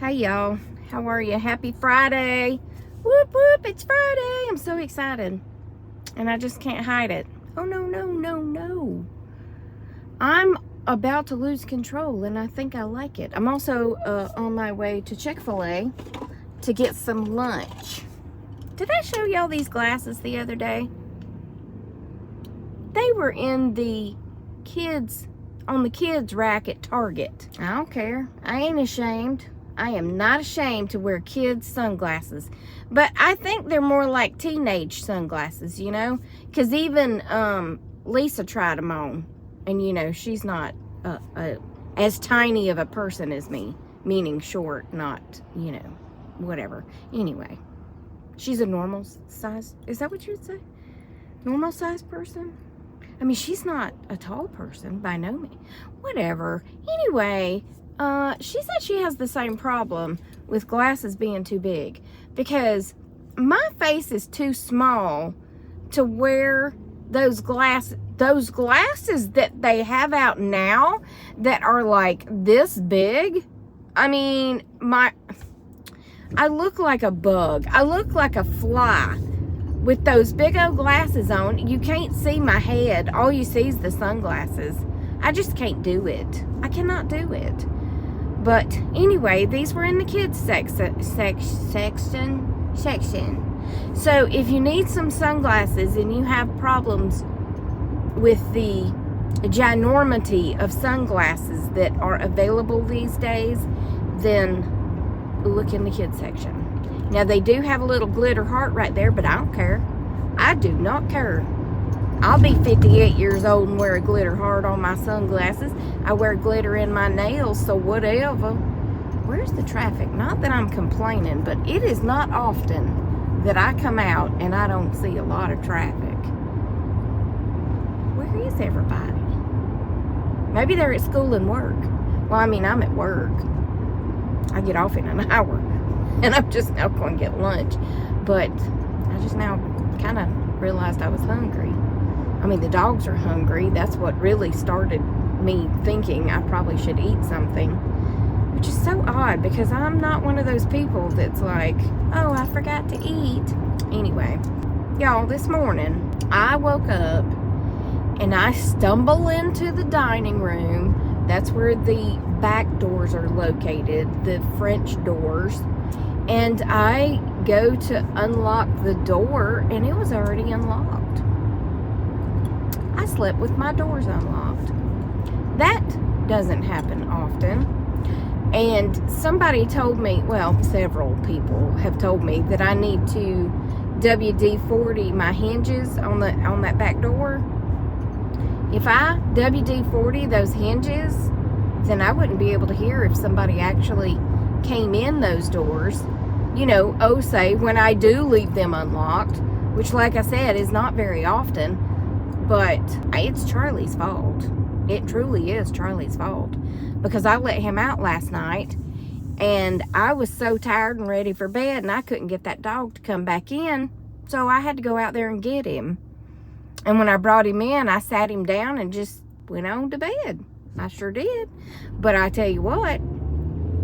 Hey y'all, how are you? Happy Friday. Whoop whoop, it's Friday. I'm so excited and I just can't hide it. Oh no. I'm about to lose control and I think I like it. I'm also on my way to Chick-fil-A to get some lunch. Did I show y'all these glasses the other day? They were in the on the kids rack at Target. I don't care. I ain't ashamed. I am not ashamed to wear kids' sunglasses. But I think they're more like teenage sunglasses, you know? Because even Lisa tried them on. And, you know, she's not as tiny of a person as me. Meaning short, not, you know, whatever. Anyway, she's a normal size. Is that what you would say? Normal size person? I mean, she's not a tall person by no means. Whatever. Anyway, she said she has the same problem with glasses being too big because my face is too small to wear those glasses that they have out now that are like this big. I mean, I look like a bug. I look like a fly with those big old glasses on. You can't see my head. All you see is the sunglasses. I just can't do it. I cannot do it. But anyway, these were in the kids section. So if you need some sunglasses and you have problems with the ginormity of sunglasses that are available these days, then look in the kids section. Now they do have a little glitter heart right there, but I don't care. I do not care. I'll be 58 years old and wear a glitter heart on my sunglasses. I wear glitter in my nails, so whatever. Where's the traffic? Not that I'm complaining, but it is not often that I come out and I don't see a lot of traffic. Where is everybody? Maybe they're at school and work. Well, I mean, I'm at work. I get off in an hour. And I'm just now going to get lunch. But I just now kind of realized I was hungry. I mean, the dogs are hungry. That's what really started me thinking I probably should eat something. Which is so odd because I'm not one of those people that's like, oh, I forgot to eat. Anyway, y'all, this morning I woke up and I stumble into the dining room. That's where the back doors are located, the French doors. And I go to unlock the door and it was already unlocked. I slept with my doors unlocked. That doesn't happen often. And somebody told me, well, several people have told me that I need to WD-40 my hinges on that back door. If I WD-40 those hinges, then I wouldn't be able to hear if somebody actually came in those doors, you know, say when I do leave them unlocked, which like I said is not very often, but it's Charlie's fault. It truly is Charlie's fault because I let him out last night and I was so tired and ready for bed and I couldn't get that dog to come back in, so I had to go out there and get him. And when I brought him in, I sat him down and just went on to bed. I sure did. But I tell you what,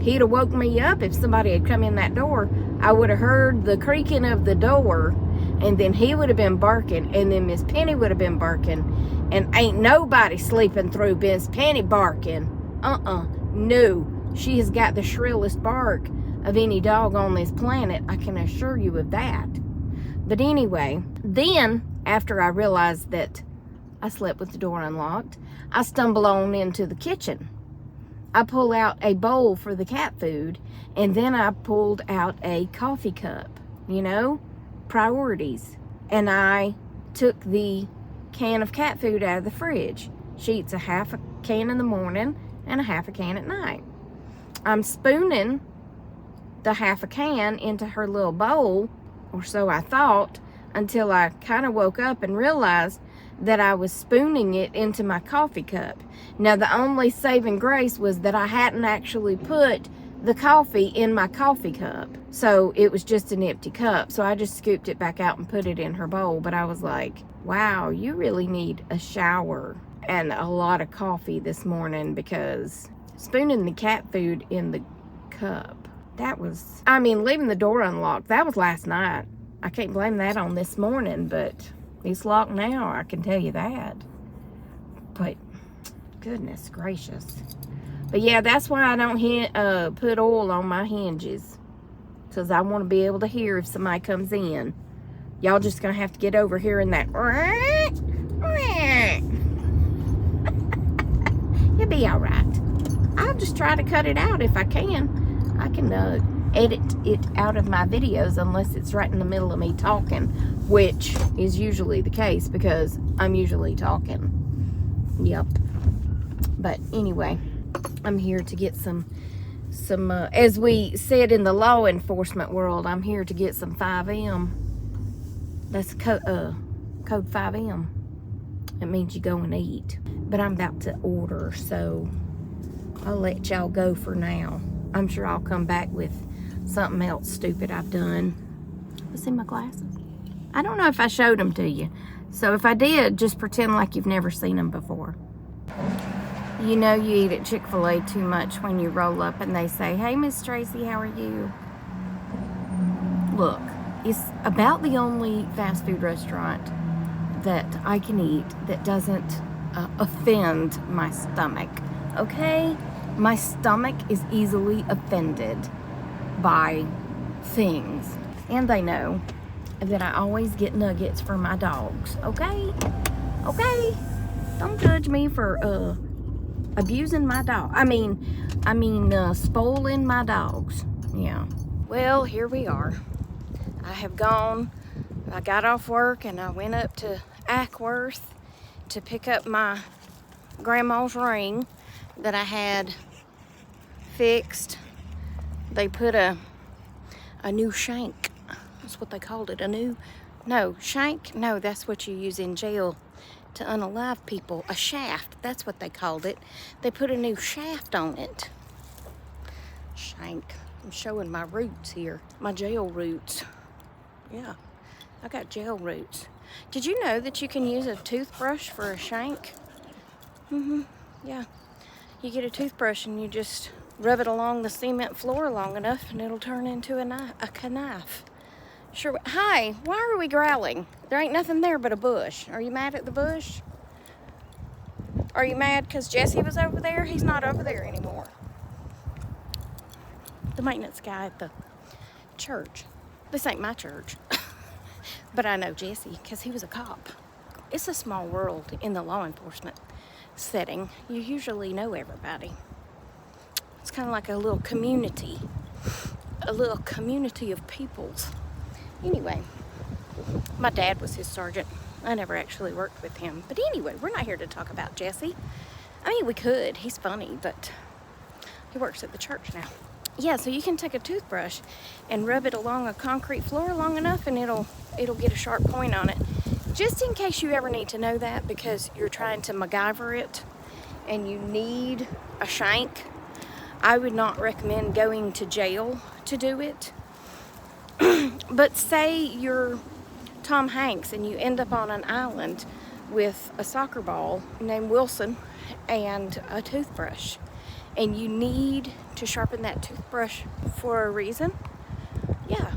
he'd have woke me up if somebody had come in that door. I would have heard the creaking of the door, and then he would have been barking, and then Miss Penny would have been barking, and ain't nobody sleeping through Miss Penny barking. No. She has got the shrillest bark of any dog on this planet. I can assure you of that. But anyway, then after I realized that I slept with the door unlocked, I stumble on into the kitchen. I pull out a bowl for the cat food, and then I pulled out a coffee cup, you know, priorities. And I took the can of cat food out of the fridge. She eats a half a can in the morning and a half a can at night. I'm spooning the half a can into her little bowl, or so I thought, until I kind of woke up and realized that I was spooning it into my coffee cup. Now, the only saving grace was that I hadn't actually put the coffee in my coffee cup. So it was just an empty cup. So I just scooped it back out and put it in her bowl. But I was like, wow, you really need a shower and a lot of coffee this morning, because spooning the cat food in the cup That was, I mean, leaving the door unlocked, that was last night. I can't blame that on this morning, but it's locked now, I can tell you that. But, goodness gracious. But yeah, that's why I don't put oil on my hinges. Because I want to be able to hear if somebody comes in. Y'all just going to have to get over here in that. You'll be all right. I'll just try to cut it out if I can. I can edit it out of my videos unless it's right in the middle of me talking, which is usually the case because I'm usually talking. Yep. But anyway, I'm here to get some as we said in the law enforcement world, I'm here to get some 5M. That's code 5M. It means you go and eat. But I'm about to order, so I'll let y'all go for now. I'm sure I'll come back with something else stupid I've done. Let's see my glasses. I don't know if I showed them to you. So if I did, just pretend like you've never seen them before. You know you eat at Chick-fil-A too much when you roll up and they say, "Hey, Miss Tracy, how are you?" Look, it's about the only fast food restaurant that I can eat that doesn't offend my stomach, okay? My stomach is easily offended by things. And they know that I always get nuggets for my dogs, okay? Okay? Don't judge me for abusing my dog. I mean, spoiling my dogs. Yeah. Well, here we are. I got off work and I went up to Ackworth to pick up my grandma's ring that I had fixed. They put a new shank. That's what they called it. Shank? No, that's what you use in jail to unalive people. A shaft, that's what they called it. They put a new shaft on it. Shank. I'm showing my roots here. My jail roots. Yeah, I got jail roots. Did you know that you can use a toothbrush for a shank? Yeah. You get a toothbrush and you just rub it along the cement floor long enough and it'll turn into a knife. Sure. Hi, why are we growling? There ain't nothing there but a bush. Are you mad at the bush? Are you mad because Jesse was over there? He's not over there anymore. The maintenance guy at the church. This ain't my church. But I know Jesse because he was a cop. It's a small world in the law enforcement setting. You usually know everybody. It's kind of like a little community. A little community of peoples. Anyway, my dad was his sergeant. I never actually worked with him. But anyway, we're not here to talk about Jesse. I mean, we could. He's funny, but he works at the church now. Yeah, so you can take a toothbrush and rub it along a concrete floor long enough and it'll get a sharp point on it. Just in case you ever need to know that because you're trying to MacGyver it and you need a shank, I would not recommend going to jail to do it. But say you're Tom Hanks and you end up on an island with a soccer ball named Wilson and a toothbrush, and you need to sharpen that toothbrush for a reason. Yeah.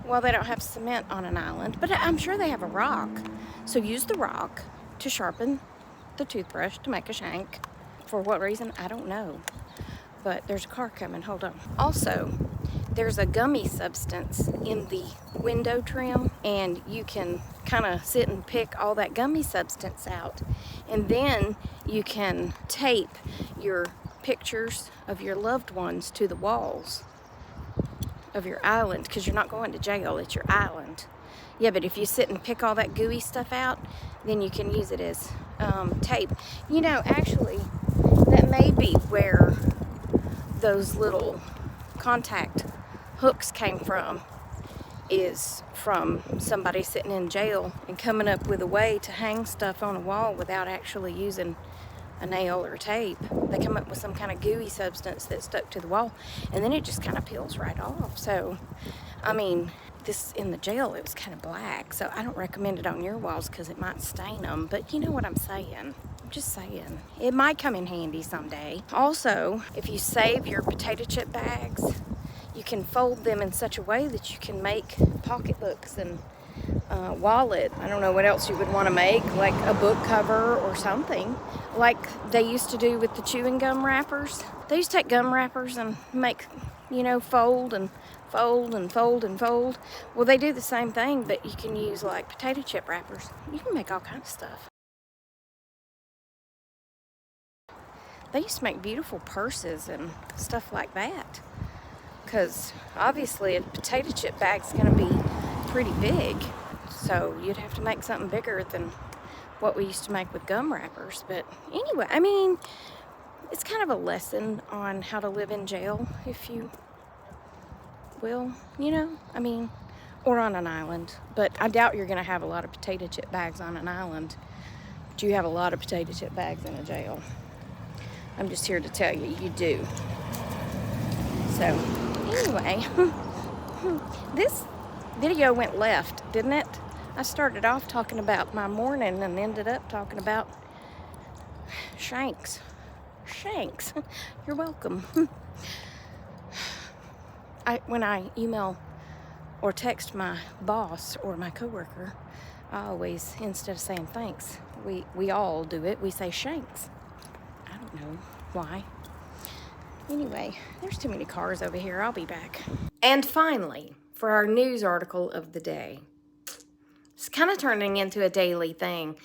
Well, they don't have cement on an island, but I'm sure they have a rock. So use the rock to sharpen the toothbrush to make a shank. For what reason, I don't know. But there's a car coming, hold on. Also, there's a gummy substance in the window trim, and you can kind of sit and pick all that gummy substance out. And then you can tape your pictures of your loved ones to the walls of your island, because you're not going to jail, it's your island. Yeah, but if you sit and pick all that gooey stuff out, then you can use it as tape. You know, actually, that may be where those little contact hooks came from, is from somebody sitting in jail and coming up with a way to hang stuff on a wall without actually using a nail or tape. They come up with some kind of gooey substance that stuck to the wall, and then it just kind of peels right off. So, I mean, this in the jail, it was kind of black, so I don't recommend it on your walls because it might stain them, but you know what I'm saying. Just saying. It might come in handy someday. Also, if you save your potato chip bags, you can fold them in such a way that you can make pocketbooks and wallet. I don't know what else you would want to make, like a book cover or something, like they used to do with the chewing gum wrappers. They used to take gum wrappers and make, you know, fold and fold and fold and fold. Well, they do the same thing, but you can use like potato chip wrappers. You can make all kinds of stuff. They used to make beautiful purses and stuff like that, because obviously a potato chip bag's going to be pretty big. So you'd have to make something bigger than what we used to make with gum wrappers. But anyway, I mean, it's kind of a lesson on how to live in jail, if you will, you know, I mean, or on an island. But I doubt you're going to have a lot of potato chip bags on an island. But you have a lot of potato chip bags in a jail. I'm just here to tell you, you do. So anyway, this video went left, didn't it? I started off talking about my morning and ended up talking about Shanks. Shanks, you're welcome. When I email or text my boss or my coworker, I always, instead of saying thanks, we all do it, we say Shanks. I don't know why. Anyway, there's too many cars over here. I'll be back. And finally, for our news article of the day. It's kind of turning into a daily thing,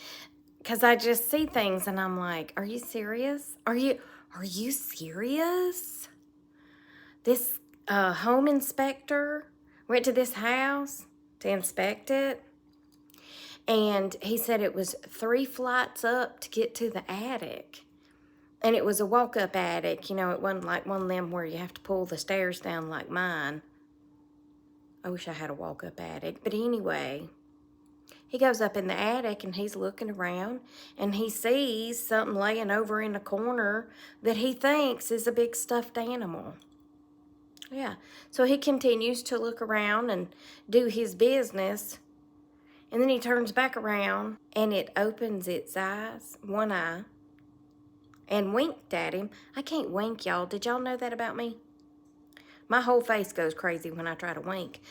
because I just see things and I'm like, are you serious? Are you serious? This home inspector went to this house to inspect it, and he said it was 3 flights up to get to the attic. And it was a walk-up attic, you know, it wasn't like one of them where you have to pull the stairs down like mine. I wish I had a walk-up attic. But anyway, he goes up in the attic and he's looking around and he sees something laying over in the corner that he thinks is a big stuffed animal. Yeah, so he continues to look around and do his business. And then he turns back around and it opens its eyes, one eye, and winked at him. I can't wink, y'all. Did y'all know that about me? My whole face goes crazy when I try to wink.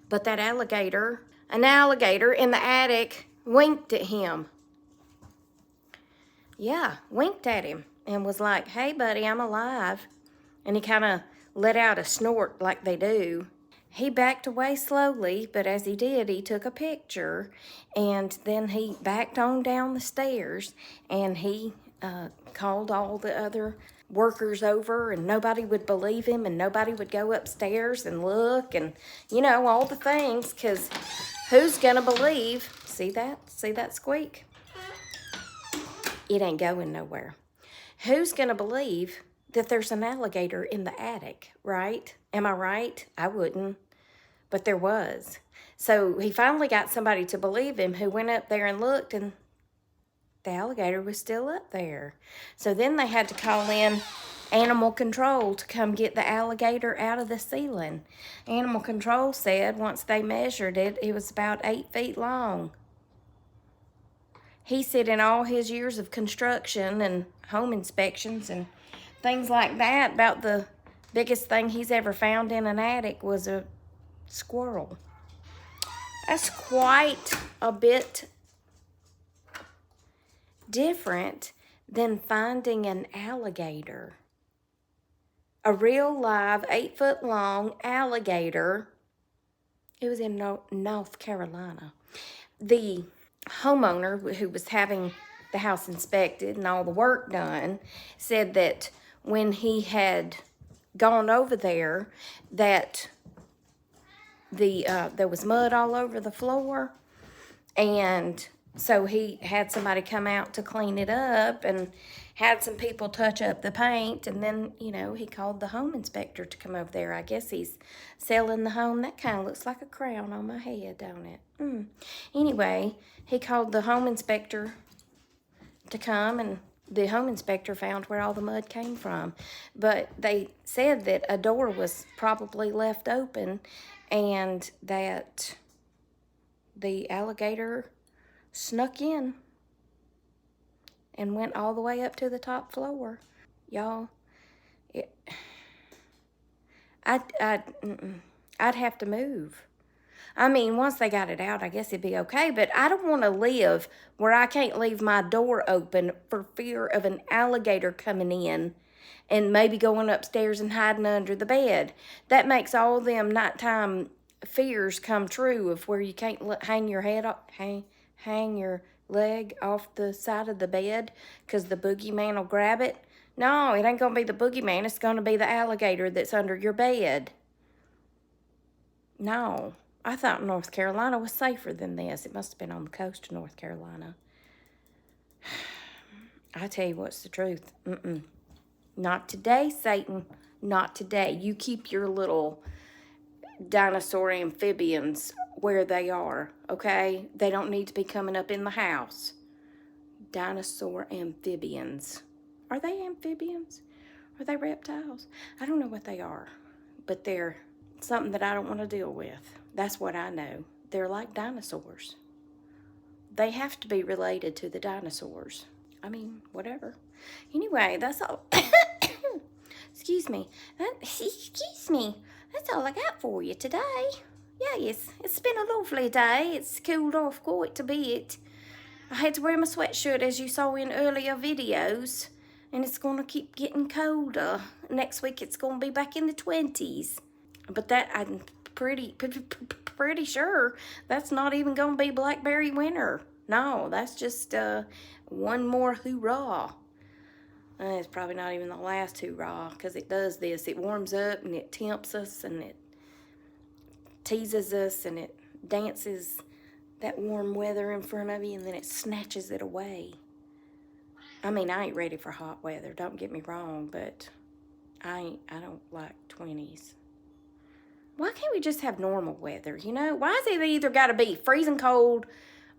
But that alligator, an alligator in the attic, winked at him. Yeah, winked at him and was like, hey, buddy, I'm alive. And he kind of let out a snort like they do. He backed away slowly, but as he did, he took a picture. And then he backed on down the stairs and he called all the other workers over, and nobody would believe him, and nobody would go upstairs and look, and you know, all the things, because who's gonna believe? See that squeak? It ain't going nowhere. Who's gonna believe that there's an alligator in the attic, right? Am I right? I wouldn't, but there was. So he finally got somebody to believe him, who went up there and looked, and the alligator was still up there. So then they had to call in animal control to come get the alligator out of the ceiling. Animal control said once they measured it, it was about 8 feet long. He said in all his years of construction and home inspections and things like that, about the biggest thing he's ever found in an attic was a squirrel. That's quite a bit different than finding an alligator. A real live 8 foot long alligator. It was in North Carolina. The homeowner who was having the house inspected and all the work done said that when he had gone over there, that there was mud all over the floor, and so he had somebody come out to clean it up and had some people touch up the paint, and then, you know, he called the home inspector to come over there. I guess he's selling the home. That kind of looks like a crown on my head, don't it? Anyway, he called the home inspector to come, and the home inspector found where all the mud came from. But they said that a door was probably left open and that the alligator snuck in and went all the way up to the top floor. Y'all, I'd have to move. I mean, once they got it out, I guess it'd be okay, but I don't want to live where I can't leave my door open for fear of an alligator coming in and maybe going upstairs and hiding under the bed. That makes all them nighttime fears come true of where you can't hang your head up, hang your leg off the side of the bed because the boogeyman will grab it. No, it ain't going to be the boogeyman. It's going to be the alligator that's under your bed. No. I thought North Carolina was safer than this. It must have been on the coast of North Carolina. I tell you what's the truth. Not today, Satan. Not today. You keep your little dinosaur amphibians where they are, okay? They don't need to be coming up in the house. Dinosaur amphibians. Are they amphibians? Are they reptiles? I don't know what they are, but they're something that I don't want to deal with. That's what I know. They're like dinosaurs. They have to be related to the dinosaurs. I mean, whatever. Anyway, that's all. Excuse me. Excuse me. That's all I got for you today. Yes, it's been a lovely day. It's cooled off quite a bit. I had to wear my sweatshirt as you saw in earlier videos. And it's going to keep getting colder. Next week it's going to be back in the 20s. But that, I'm pretty sure that's not even going to be blackberry winter. No, that's just one more hoorah. It's probably not even the last hoorah, because it does this. It warms up and it tempts us and it teases us and it dances that warm weather in front of you and then it snatches it away. I mean, I ain't ready for hot weather, don't get me wrong, but I don't like 20s. Why can't we just have normal weather, you know? Why is it either got to be freezing cold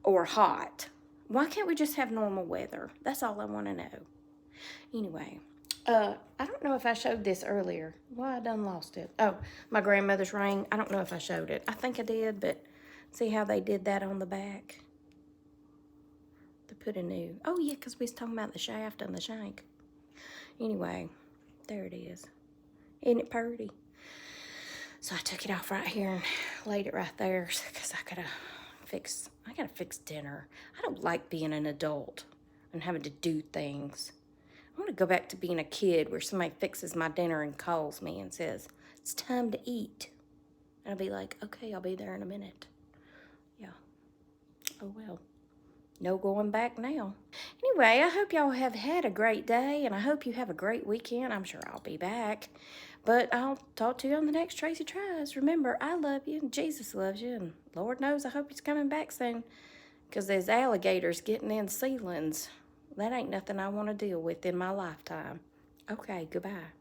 or hot? Why can't we just have normal weather? That's all I want to know. Anyway, I don't know if I showed this earlier. Well, I done lost it. Oh, my grandmother's ring. I don't know if I showed it. I think I did, but see how they did that on the back? To put a new... Oh, yeah, because we was talking about the shaft and the shank. Anyway, there it is. Isn't it pretty? So I took it off right here and laid it right there because I gotta fix dinner. I don't like being an adult and having to do things. I want to go back to being a kid where somebody fixes my dinner and calls me and says, it's time to eat. And I'll be like, okay, I'll be there in a minute. Yeah. Oh, well. No going back now. Anyway, I hope y'all have had a great day, and I hope you have a great weekend. I'm sure I'll be back. But I'll talk to you on the next Tracy Tries. Remember, I love you, and Jesus loves you, and Lord knows I hope he's coming back soon. Because there's alligators getting in ceilings. That ain't nothing I want to deal with in my lifetime. Okay, goodbye.